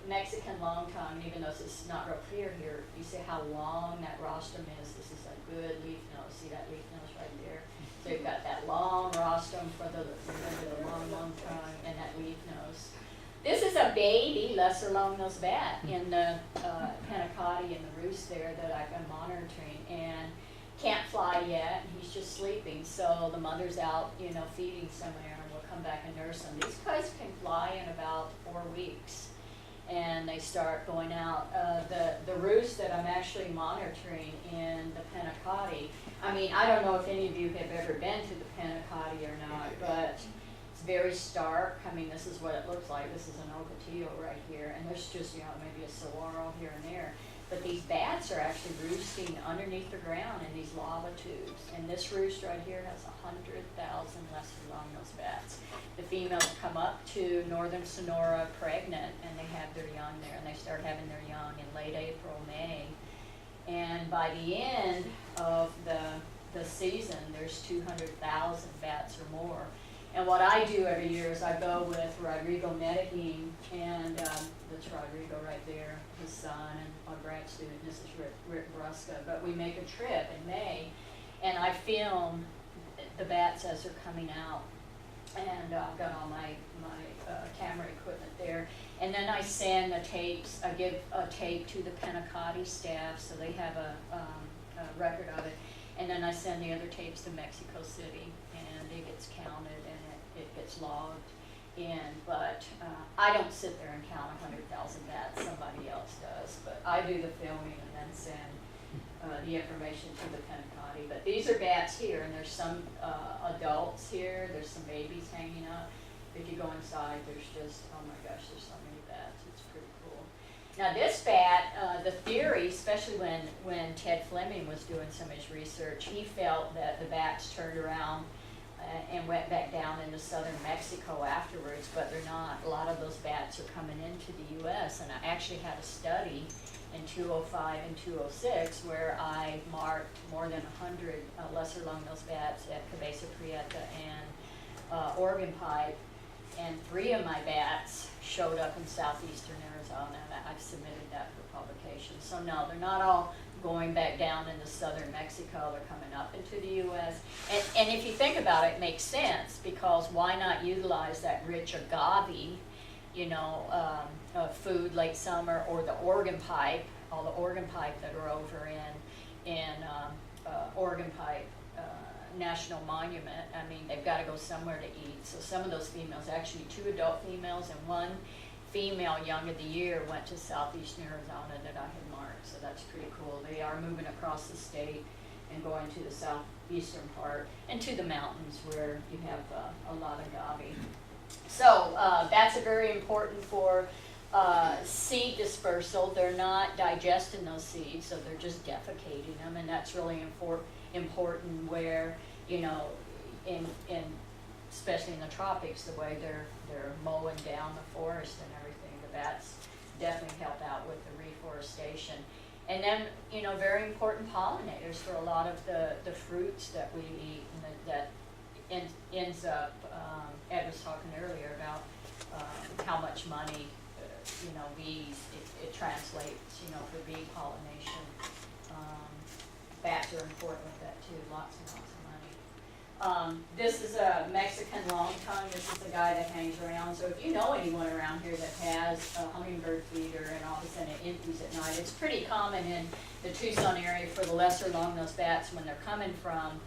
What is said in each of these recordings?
Mexican long tongue, even though it's not real clear here, you see how long that rostrum is. This is a good leaf nose. See that leaf nose right there? So you've got that long rostrum for the long tongue and that leaf nose. This is a baby lesser long-nosed bat in the Panacotti in the roost there that I've been monitoring, and can't fly yet. He's just sleeping, so the mother's out, you know, feeding somewhere, and we'll come back and nurse him. These guys can fly in about 4 weeks, and they start going out. The roost that I'm actually monitoring in the Panacotti, I mean, I don't know if any of you have ever been to the Panacotti or not, but it's very stark. I mean, this is what it looks like. This is an ocotillo right here, and there's just, you know, maybe a saguaro here and there. But these bats are actually roosting underneath the ground in these lava tubes. And this roost right here has 100,000 lesser long-nosed bats. The females come up to northern Sonora pregnant, and they have their young there, and they start having their young in late April, May. And by the end of the season, there's 200,000 bats or more. And what I do every year is I go with Rodrigo Medellin, and that's Rodrigo right there, his son, and our grad student, this is Rick Brusca. But we make a trip in May, and I film the bats as they're coming out. And I've got all my camera equipment there. And then I send the tapes, I give a tape to the Panacotti staff so they have a record of it. And then I send the other tapes to Mexico City, and it gets counted and it gets logged in. But I don't sit there and count 100,000 bats, somebody else does. But I do the filming and then send the information to the Panacotti. But these are bats here, and there's some adults here, there's some babies hanging up. If you go inside, there's just, oh my gosh, there's so many bats. It's pretty cool. Now this bat, the theory, especially when Ted Fleming was doing some of his research, he felt that the bats turned around and went back down into southern Mexico afterwards, but they're not. A lot of those bats are coming into the U.S., and I actually had a study in 205 and 206 where I marked more than 100 lesser long-nosed bats at Cabeza Prieta and Oregon Pipe, and 3 of my bats showed up in southeastern Arizona, and I've submitted that for publication. So no, they're not all going back down into southern Mexico, they're coming up into the U.S. And if you think about it, it makes sense, because why not utilize that rich agave, you know, food late summer, or the Oregon Pipe, all the Oregon Pipe that are over in Oregon Pipe National Monument. I mean, they've got to go somewhere to eat. So some of those females, actually 2 adult females and 1 female young of the year, went to southeastern Arizona that I had marked. So that's pretty cool. They are moving across the state and going to the southeastern part and to the mountains where you have a lot of agave. So that's a very important for seed dispersal. They're not digesting those seeds, so they're just defecating them, and that's really important where, you know, in especially in the tropics, the way they're mowing down the forest and everything. The bats definitely help out with the reforestation. And then, you know, very important pollinators for a lot of the fruits that we eat, and that ends up, Ed was talking earlier about how much money, you know, bees, it translates, you know, for bee pollination. Bats are important with that too, lots and lots of money. This is a Mexican long tongue. This is the guy that hangs around. So if you know anyone around here that has a hummingbird feeder and all of a sudden it empties at night, it's pretty common in the Tucson area for the lesser long-nosed bats when they're coming from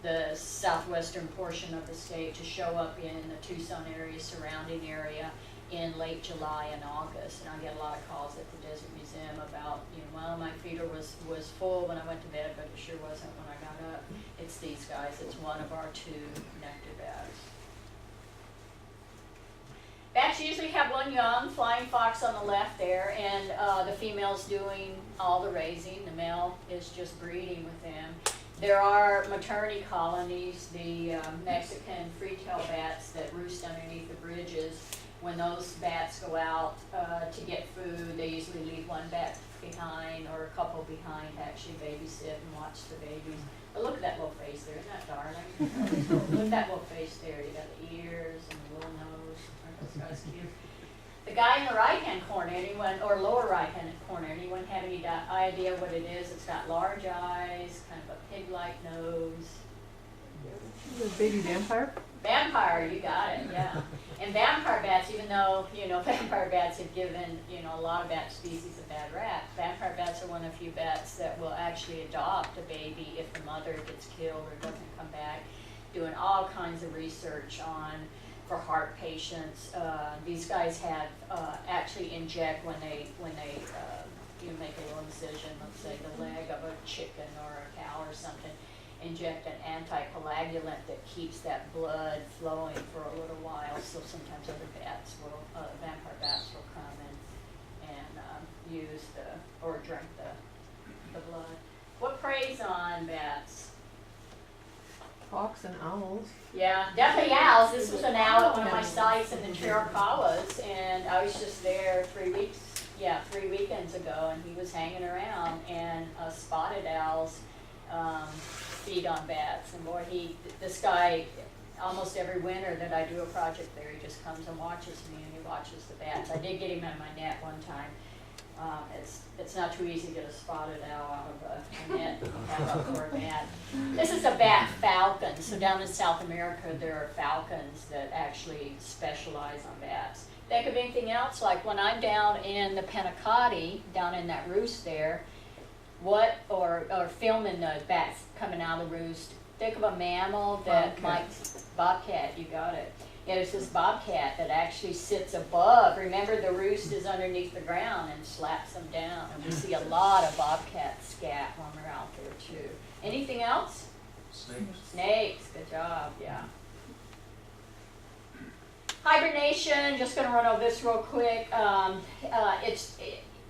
the southwestern portion of the state to show up in the Tucson area, surrounding area, in late July and August. And I get a lot of calls at the Desert Museum about, you know, well, my feeder was full when I went to bed, but it sure wasn't when I got up. It's these guys. It's one of our 2 nectar bats. Bats usually have 1 young, flying fox on the left there, and the female's doing all the raising. The male is just breeding with them. There are maternity colonies, the Mexican free-tail bats that roost underneath the bridges. When those bats go out to get food, they usually leave 1 bat behind, or a couple behind, to actually babysit and watch the babies. But look at that little face there, isn't that darling? Look at that little face there. You got the ears and the little nose. Aren't those guys cute? The The guy in the right-hand corner, anyone, or lower right-hand corner, anyone have any idea what it is? It's got large eyes, kind of a pig-like nose. The baby vampire? Vampire, you got it, yeah. And vampire bats, even though, you know, vampire bats have given, you know, a lot of bat species a bad rap, vampire bats are one of the few bats that will actually adopt a baby if the mother gets killed or doesn't come back. Doing all kinds of research on, for heart patients. These guys have actually inject when they you make a little incision, let's say the leg of a chicken or a cow or something, inject an anticoagulant that keeps that blood flowing for a little while. So sometimes other bats will, vampire bats will come and use or drink the blood. What preys on bats? Hawks and owls. Yeah, definitely owls. This was an owl at one of my sites in the Chiricahuas, and I was just there 3 weekends ago, and he was hanging around, and spotted owls feed on bats. And boy, this guy, almost every winter that I do a project there, he just comes and watches me, and he watches the bats. I did get him in my net one time. It's not too easy to get a spotted owl out of a net for a bat. This is a bat falcon. So down in South America, there are falcons that actually specialize on bats. Think of anything else, like when I'm down in the Penacati, down in that roost there, or filming the bats coming out of the roost, think of a mammal that might, bobcat, you got it. Yeah, there's this bobcat that actually sits above. Remember, the roost is underneath the ground and slaps them down. And we see a lot of bobcat scat when we're out there too. Anything else? Snakes. Snakes, good job, yeah. Hibernation, just gonna run over this real quick.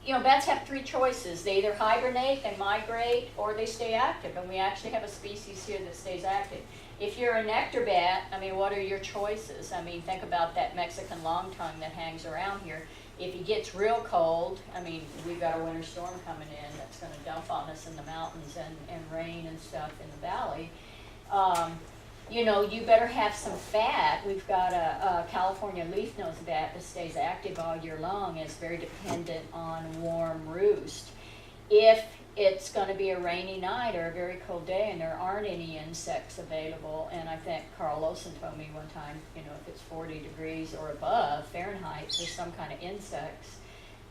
You know, bats have three choices. They either hibernate, they migrate, or they stay active. And we actually have a species here that stays active. If you're a nectar bat, I mean, what are your choices? I mean, think about that Mexican longtongue that hangs around here. If it gets real cold, I mean, we've got a winter storm coming in that's going to dump on us in the mountains and rain and stuff in the valley. You know, you better have some fat. We've got a California leaf-nosed bat that stays active all year long and is very dependent on warm roost. If it's going to be a rainy night or a very cold day and there aren't any insects available, and I think Carl Lawson told me one time, you know, if it's 40 degrees or above Fahrenheit, there's some kind of insects,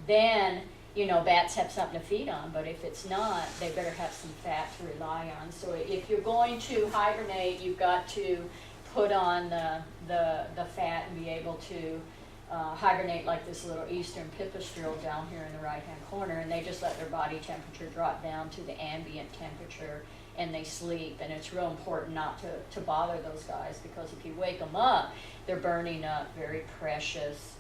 then, you know, bats have something to feed on. But if it's not, they better have some fat to rely on. So if you're going to hibernate, you've got to put on the fat and be able to hibernate like this little eastern pipistrelle down here in the right-hand corner, and they just let their body temperature drop down to the ambient temperature, and they sleep. And it's real important not to bother those guys, because if you wake them up, they're burning up very precious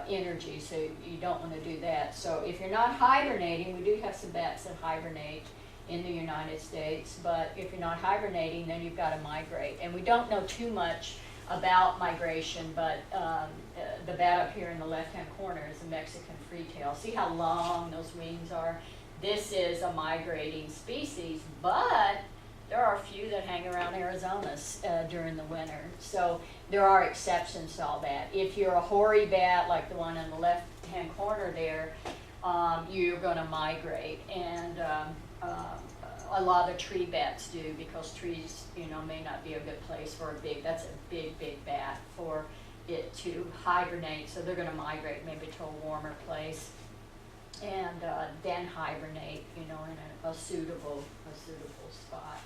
energy, so you don't want to do that. So if you're not hibernating, we do have some bats that hibernate in the United States, but if you're not hibernating, then you've got to migrate. And we don't know too much about migration, but the bat up here in the left-hand corner is a Mexican freetail. See how long those wings are? This is a migrating species, but there are a few that hang around Arizona during the winter. So there are exceptions to all that. If you're a hoary bat, like the one in the left-hand corner there, you're going to migrate. And a lot of tree bats do, because trees, you know, may not be a good place for that's a big bat for it to hibernate. So they're going to migrate maybe to a warmer place and then hibernate, you know, in a suitable spot.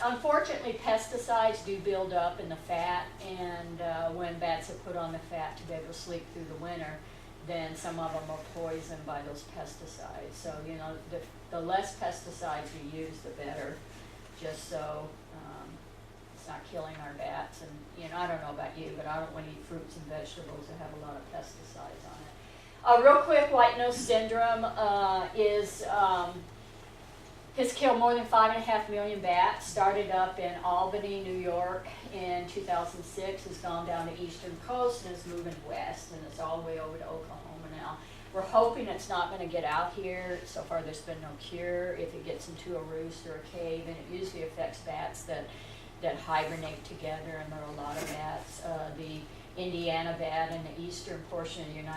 Unfortunately, pesticides do build up in the fat, and when bats are put on the fat to be able to sleep through the winter, then some of them are poisoned by those pesticides. So, you know, the less pesticides you use, the better, just so it's not killing our bats. And, you know, I don't know about you, but I don't want to eat fruits and vegetables that have a lot of pesticides on it. Real quick, white nose syndrome has killed more than 5.5 million bats. Started up in Albany, New York in 2006, has gone down the eastern coast and is moving west, and it's all the way over to Oklahoma now. We're hoping it's not going to get out here. So far there's been no cure. If it gets into a roost or a cave, and it usually affects bats that hibernate together, and there are a lot of bats. Indiana bad and the eastern portion of the United